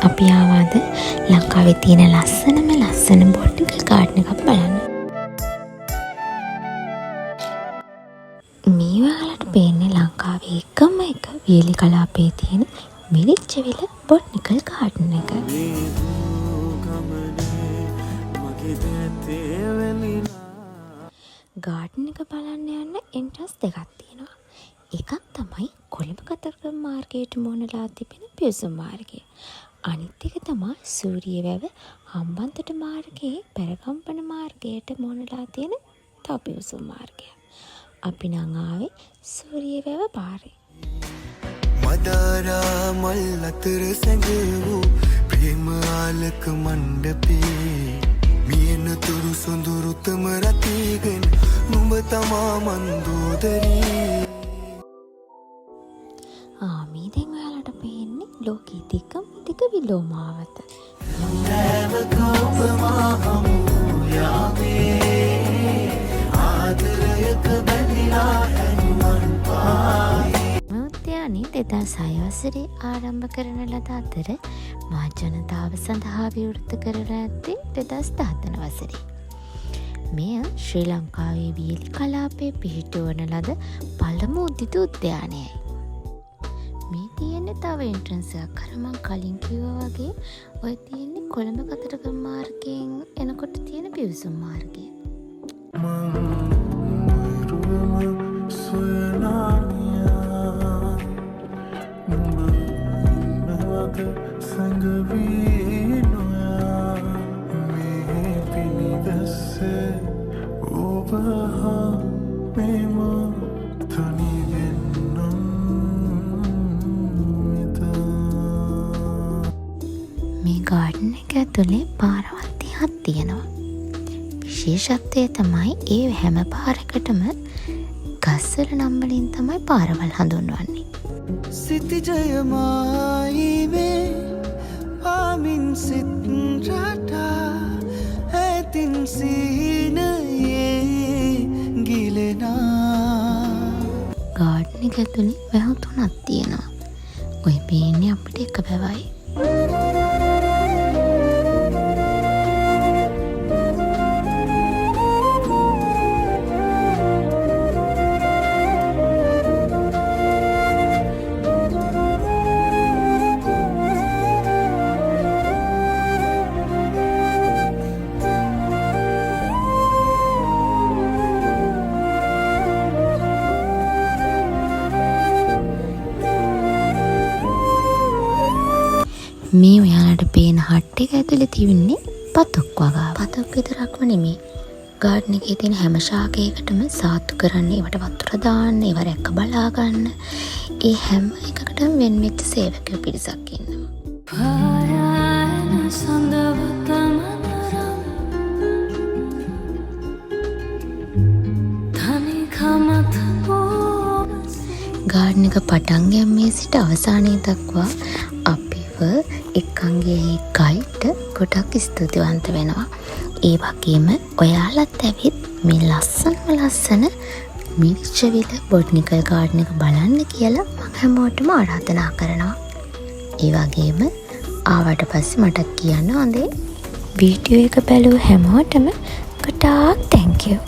අපි ආවාද ලංකාවේ තියෙන ලස්සන බොටනිකල් ගාඩන් එකක් බලන්න. මේ ඔයාලට පේන්නේ ලංකාවේ එකම එක වියලි කලාපයේ තියෙන මිරිච්චවිල බොටනිකල් ගාඩන් එක. ගාඩන් එක බලන්න යන්න එන්ට්‍රන්ස් දෙකක් තියෙනවා. එකක් තමයි කොළඹ කතරගම මාර්ගයට මුහුණලා තිබෙන පිවිසුම් මාර්ගය. අනිත් එක තමයි සූරියවැව හම්බන්තොට මාර්ගයේ පෙරගම්පන මාර්ගයට මුහුණලා තියෙන තව පිවිසුම් මාර්ගය. අපි නම් ආවේ සූරියවැව පාරේ. මදාරා මල් අතර සැඟවූ ප්‍රේම ආලක මණ්ඩපේ මියන තුරු සොඳුරුතම රතිගෙන නුඹ තමා මන්දෝදරී. මේ දැන් ඔයාලට පේන්නේ ලෝකයේ දිගම දිග විලෝමාවත. උද්‍යානයේ 2006 වසරේ ආරම්භ කරන ලද අතර මහ ජනතාව සඳහා විවෘත කරලා ඇත්තේ 2013 වසරේ. මෙය ශ්‍රී ලංකාවේ වියලි කලාපයේ පිහිටුවන ලද පළමු උද්දිත උද්‍යානයයි. මේ තියෙන්නේ තව එන්ට්‍රන්ස් එකක්. අර මං කලින් කිව්වා වගේ ඔය තියෙන්නේ කොළඹ කතරගම මාර්ගයෙන් එනකොට තියෙන පිවිසුම් මාර්ගය. මේ ගාඩන් එක ඇතුලේ පාරවල් 30ක් තියෙනවා. විශේෂත්වය තමයි ඒ හැම පාරකටම ගස්වල නම් වලින් තමයි පාරවල් හඳුන්වන්නේ. සිතිජයමායිවේ ආමින් සිත් රටා ඇතින් සීනයේ ගිලෙනා. ගාඩන් එක ඇතුලේ වැහු 3ක් තියෙනවා. ඔය පේන්නේ අපිට එක වැවයි. මේ ඔයාලට පේන හට් එක ඇතුලේ තියෙන්නේ පතොක් වගාව. පතොක් විතරක්ම නෙමෙයි. ගාඩන් එකේ තියෙන හැම ශාකයකටම සාතු කරන්න, ඒවට වතුර දාන්න, ඒව රැක බලා ගන්න. ඒ හැම එකකටම වෙන වෙච්ච සේවකයෝ පිරිසක් ඉන්නවා. ගාඩන් එක පටන් ගැනීමේ සිට අවසානයේ දක්වා අපිව එක්කන්ගේ ගයිඩ් ගොඩක් ස්තුතිවන්ත වෙනවා. ඒ වගේම ඔයාලත් ඇවිත් මේ ලස්සන මිරිච්චවිල බොටනිකල් ගාඩන් එක බලන්න කියලා මම හැමෝටම ආරාධනා කරනවා. ඒ වගේම ආවට පස්සේ මට කියන්න හොඳේ වීඩියෝ එක බැලුව හැමෝටම ගොඩාක් thank you.